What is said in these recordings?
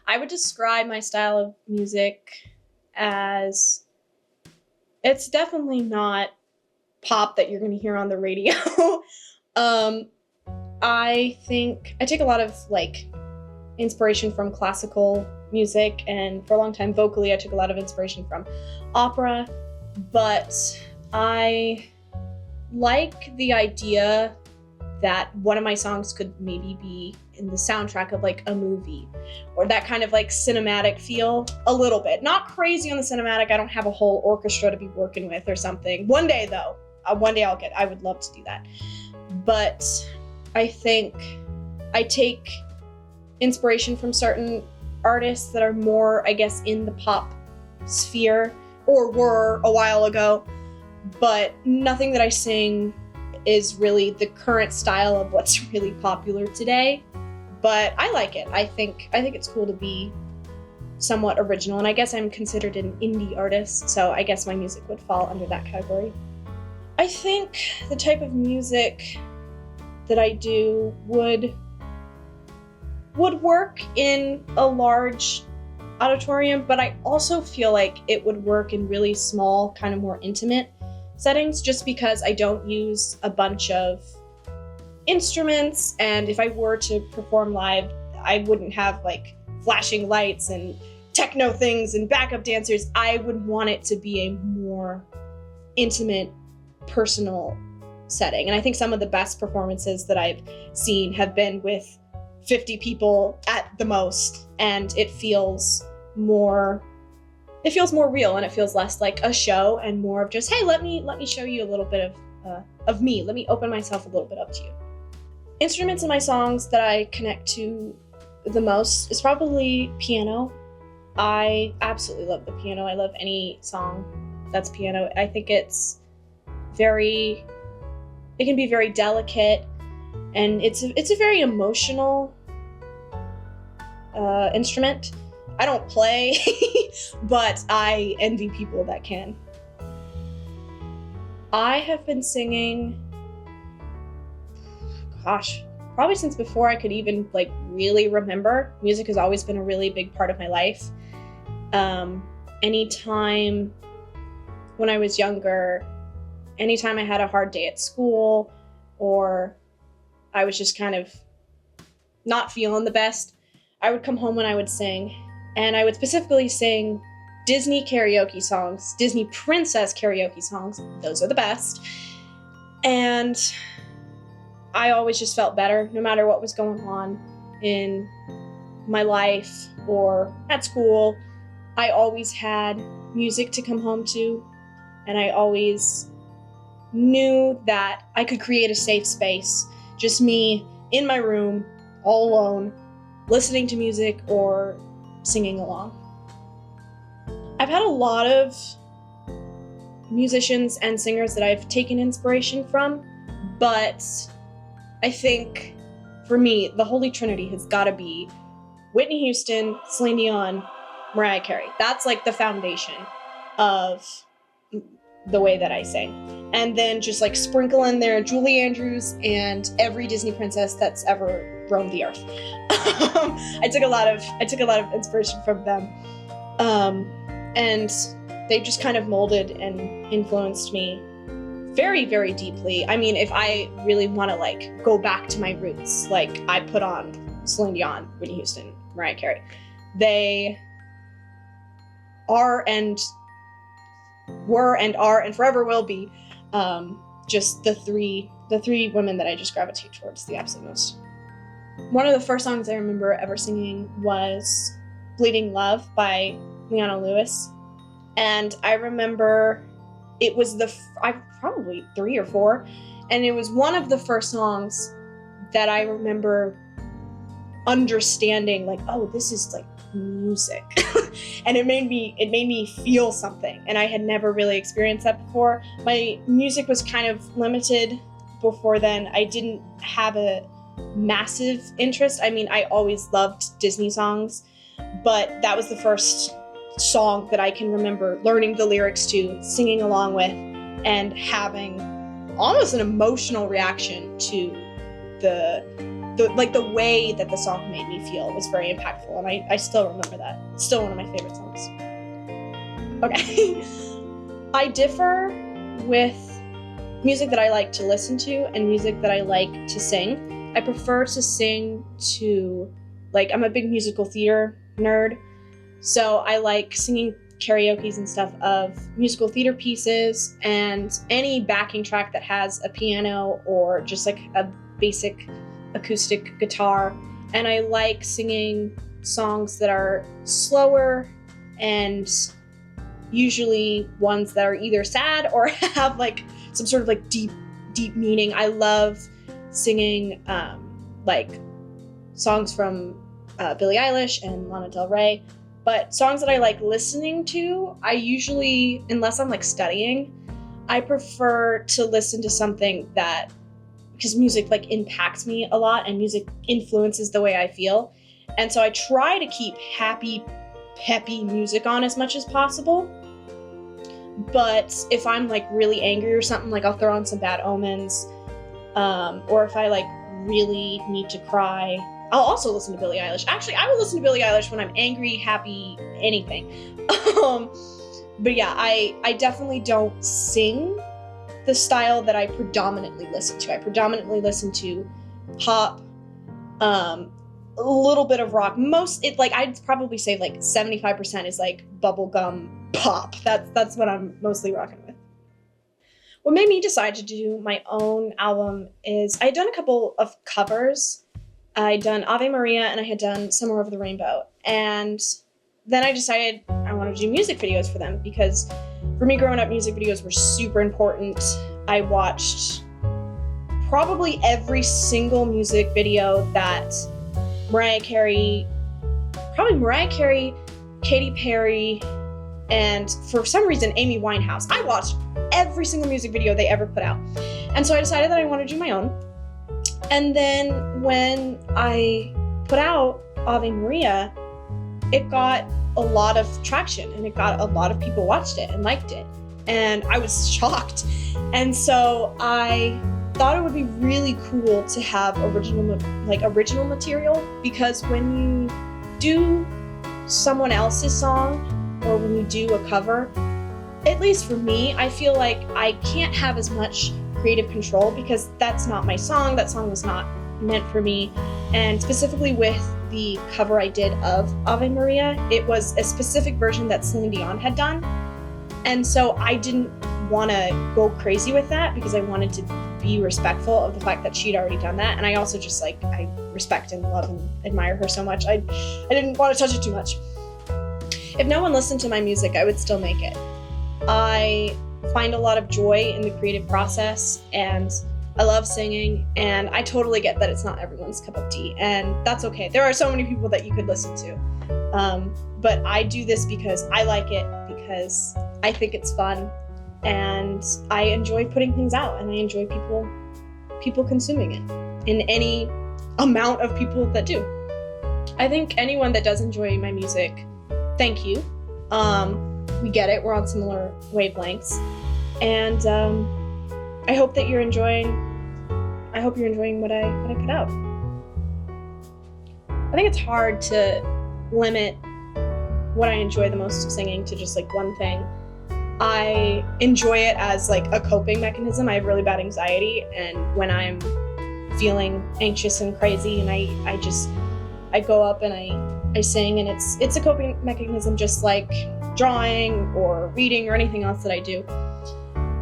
I would describe my style of music as it's definitely not pop that you're going to hear on the radio. um, I think I take a lot of like inspiration from classical music, and for a long time vocally I took a lot of inspiration from opera, but I like the idea that one of my songs could maybe be in the soundtrack of like a movie, or that kind of like cinematic feel a little bit. Not crazy on the cinematic, I don't have a whole orchestra to be working with or something. One day though, I would love to do that. But I think I take inspiration from certain artists that are more, I guess, in the pop sphere, or were a while ago, but nothing that I sing is really the current style of what's really popular today. But I like it. I think it's cool to be somewhat original, and I guess I'm considered an indie artist, so I guess my music would fall under that category. I think the type of music that I do would work in a large auditorium, but I also feel like it would work in really small, kind of more intimate settings, just because I don't use a bunch of instruments, and if I were to perform live, I wouldn't have like flashing lights and techno things and backup dancers. I would want it to be a more intimate, personal setting. And I think some of the best performances that I've seen have been with 50 people at the most, and it feels more real, and it feels less like a show and more of just, hey, let me show you a little bit of me. Let me open myself a little bit up to you. Instruments in my songs that I connect to the most is probably piano. I absolutely love the piano. I love any song that's piano. I think it can be very delicate, and it's a very emotional instrument. I don't play, but I envy people that can. I have been singing, probably since before I could even like really remember. Music has always been a really big part of my life. Anytime when I was younger, anytime I had a hard day at school, or I was just kind of not feeling the best, I would come home and I would sing. And I would specifically sing Disney karaoke songs, Disney princess karaoke songs. Those are the best. And I always just felt better, no matter what was going on in my life or at school. I always had music to come home to, and I always knew that I could create a safe space, just me in my room, all alone, listening to music or singing along. I've had a lot of musicians and singers that I've taken inspiration from, but I think for me, the Holy Trinity has got to be Whitney Houston, Celine Dion, Mariah Carey. That's like the foundation of the way that I sing. And then just like sprinkle in there Julie Andrews and every Disney princess that's ever roamed the earth. I took a lot of inspiration from them. And they just kind of molded and influenced me very, very deeply. I mean, if I really want to like go back to my roots, like I put on Celine Dion, Whitney Houston, Mariah Carey. They are and were and are and forever will be just the three women that I just gravitate towards the absolute most. One of the first songs I remember ever singing was Bleeding Love by Leona Lewis. And I remember it was probably 3 or 4, and it was one of the first songs that I remember understanding, like, oh, this is like music. And it made me feel something, and I had never really experienced that before. My music was kind of limited before then. I didn't have a massive interest. I mean, I always loved Disney songs, but that was the first song that I can remember learning the lyrics to, singing along with, and having almost an emotional reaction to the the way that the song made me feel was very impactful, and I still remember that. It's still one of my favorite songs. Okay. I differ with music that I like to listen to and music that I like to sing. I prefer to sing to, like, I'm a big musical theater nerd, so I like singing karaoke's and stuff of musical theater pieces and any backing track that has a piano or just like a basic acoustic guitar. And I like singing songs that are slower and usually ones that are either sad or have like some sort of like deep meaning. I love singing like songs from Billie Eilish and Lana Del Rey. But songs that I like listening to, I usually, unless I'm like studying, I prefer to listen to something that, because music like impacts me a lot and music influences the way I feel. And so I try to keep happy, peppy music on as much as possible. But if I'm like really angry or something, like I'll throw on some Bad Omens. Or if I like really need to cry, I'll also listen to Billie Eilish. Actually, I will listen to Billie Eilish when I'm angry, happy, anything. But yeah, I definitely don't sing the style that I predominantly listen to. I predominantly listen to pop, a little bit of rock. I'd probably say like 75% is like bubblegum pop. That's what I'm mostly rocking with. What made me decide to do my own album is I had done a couple of covers. I'd done Ave Maria and I had done Somewhere Over the Rainbow. And then I decided I wanted to do music videos for them because for me growing up, music videos were super important. I watched probably every single music video that Mariah Carey, Katy Perry, and for some reason, Amy Winehouse. I watched every single music video they ever put out. And so I decided that I wanted to do my own. And then when I put out Ave Maria, it got a lot of traction and it got a lot of people watched it and liked it. And I was shocked. And so I thought it would be really cool to have original material, because when you do someone else's song or when you do a cover, at least for me, I feel like I can't have as much creative control because that's not my song. That song was not meant for me. And specifically with the cover I did of Ave Maria, it was a specific version that Celine Dion had done. And so I didn't want to go crazy with that because I wanted to be respectful of the fact that she'd already done that. And I also just I respect and love and admire her so much. I didn't want to touch it too much. If no one listened to my music, I would still make it. I find a lot of joy in the creative process and I love singing, and I totally get that it's not everyone's cup of tea, and that's okay. There are so many people that you could listen to. But I do this because I like it, because I think it's fun, and I enjoy putting things out, and I enjoy people consuming it, in any amount of people that do. I think anyone that does enjoy my music, thank you. We get it, we're on similar wavelengths, and I hope that you're enjoying what I put out. I think it's hard to limit what I enjoy the most of singing to just one thing. I enjoy it as a coping mechanism. I have really bad anxiety, and when I'm feeling anxious and crazy, and I go up and I sing, and it's a coping mechanism just like drawing or reading or anything else that I do.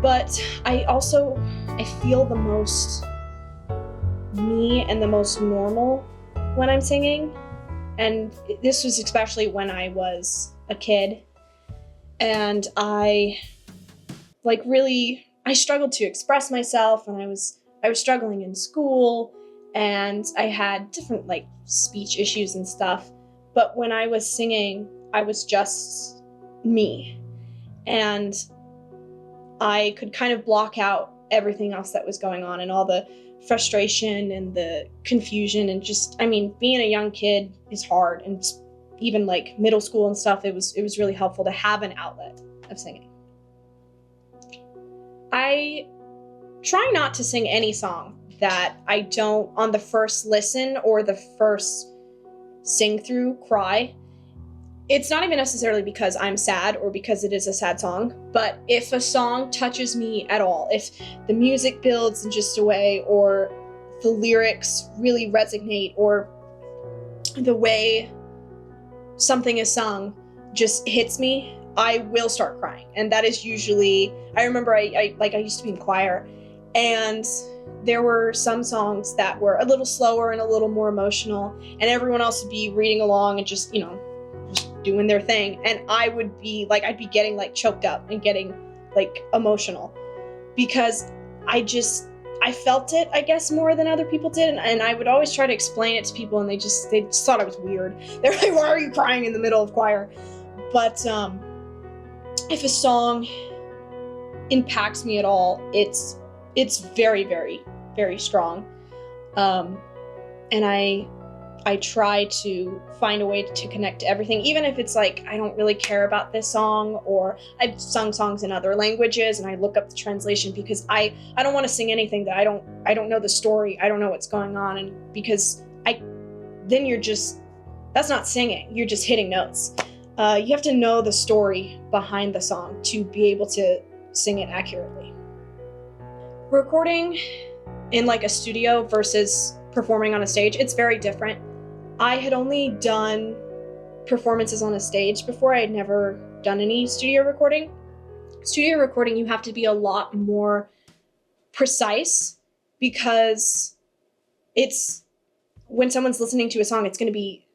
But I feel the most me and the most normal when I'm singing. And this was especially when I was a kid. And I struggled to express myself, and I was struggling in school, and I had different speech issues and stuff. But when I was singing, I was just me. And I could kind of block out everything else that was going on and all the frustration and the confusion, and being a young kid is hard, and even middle school and stuff, it was really helpful to have an outlet of singing. I try not to sing any song that I don't, on the first listen or the first sing through, cry. It's not even necessarily because I'm sad or because it is a sad song, but if a song touches me at all, if the music builds in just a way, or the lyrics really resonate, or the way something is sung just hits me, I will start crying. And that is usually, I remember I used to be in choir, and there were some songs that were a little slower and a little more emotional, and everyone else would be reading along and just, just doing their thing. And I would be like, I'd be getting like choked up and getting like emotional because I felt it, I guess, more than other people did. And I would always try to explain it to people, and they just thought I was weird. They're like, why are you crying in the middle of choir? But if a song impacts me at all, it's very, very, very strong. And I try to find a way to connect to everything, even if it's like, I don't really care about this song, or I've sung songs in other languages and I look up the translation because I don't want to sing anything that I don't know the story. I don't know what's going on. And because then that's not singing. You're just hitting notes. You have to know the story behind the song to be able to sing it accurately. Recording in like a studio versus performing on a stage, it's very different. I had only done performances on a stage before. I had never done any studio recording. Studio recording, you have to be a lot more precise because it's, when someone's listening to a song, it's going to be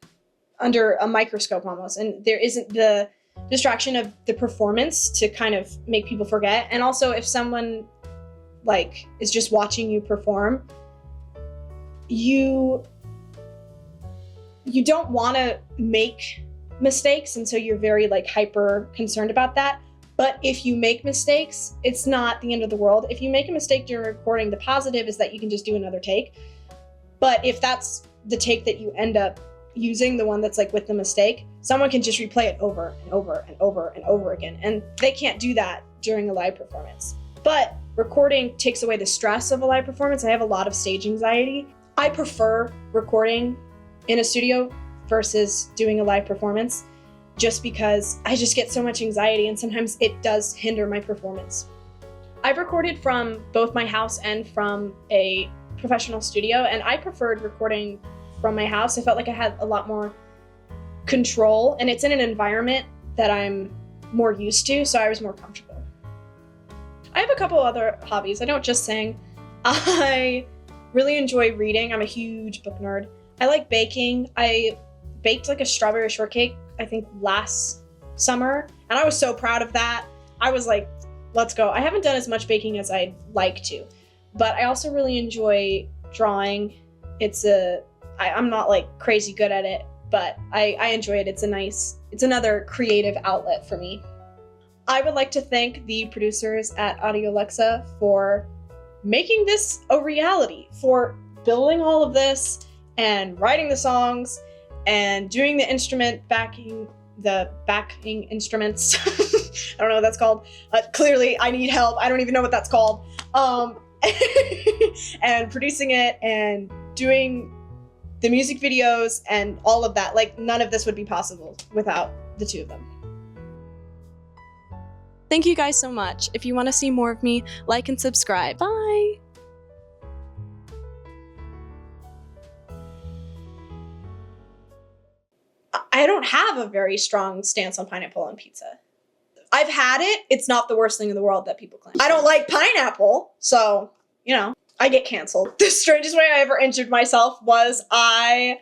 under a microscope almost, and there isn't the distraction of the performance to kind of make people forget. And also, if someone like is just watching you perform, you don't want to make mistakes, and so you're very like hyper concerned about that. But if you make mistakes, it's not the end of the world. If you make a mistake during recording, the positive is that you can just do another take. But if that's the take that you end up using, the one that's like with the mistake, someone can just replay it over and over and over and over again, and they can't do that during a live performance. But recording takes away the stress of a live performance. I have a lot of stage anxiety. I prefer recording in a studio versus doing a live performance, just because I just get so much anxiety, and sometimes it does hinder my performance. I've recorded from both my house and from a professional studio, and I preferred recording from my house. I felt like I had a lot more control, and it's in an environment that I'm more used to, so I was more comfortable. I have a couple other hobbies. I don't just sing. I really enjoy reading. I'm a huge book nerd. I like baking. I baked like a strawberry shortcake, I think last summer, and I was so proud of that. I was like, let's go. I haven't done as much baking as I'd like to, but I also really enjoy drawing. I'm not like crazy good at it, but I enjoy it. It's another creative outlet for me. I would like to thank the producers at Audio Alexa for making this a reality, for building all of this and writing the songs and doing the backing instruments. I don't know what that's called. Clearly, I need help. I don't even know what that's called. And producing it and doing the music videos and all of that. Like, none of this would be possible without the two of them. Thank you guys so much. If you want to see more of me, like and subscribe. Bye! I don't have a very strong stance on pineapple on pizza. I've had it. It's not the worst thing in the world that people claim. I don't like pineapple, so, I get canceled. The strangest way I ever injured myself was I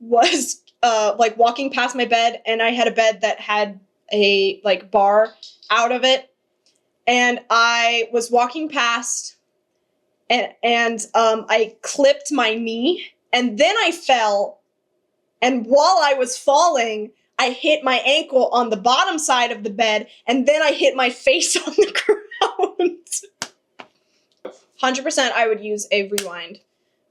was like walking past my bed, and I had a bed that had a like bar out of it, and I was walking past, and I clipped my knee, and then I fell. And while I was falling, I hit my ankle on the bottom side of the bed, and then I hit my face on the ground. 100% I would use a rewind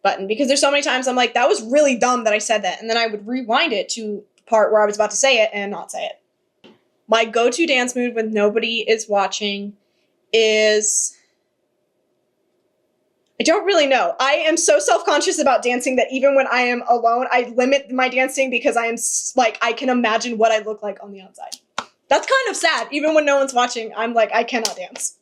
button, because there's so many times I'm like, that was really dumb that I said that, and then I would rewind it to the part where I was about to say it and not say it. My go-to dance move when nobody is watching is I don't really know. I am so self-conscious about dancing that even when I am alone, I limit my dancing because I am like, I can imagine what I look like on the outside. That's kind of sad. Even when no one's watching, I'm like, I cannot dance.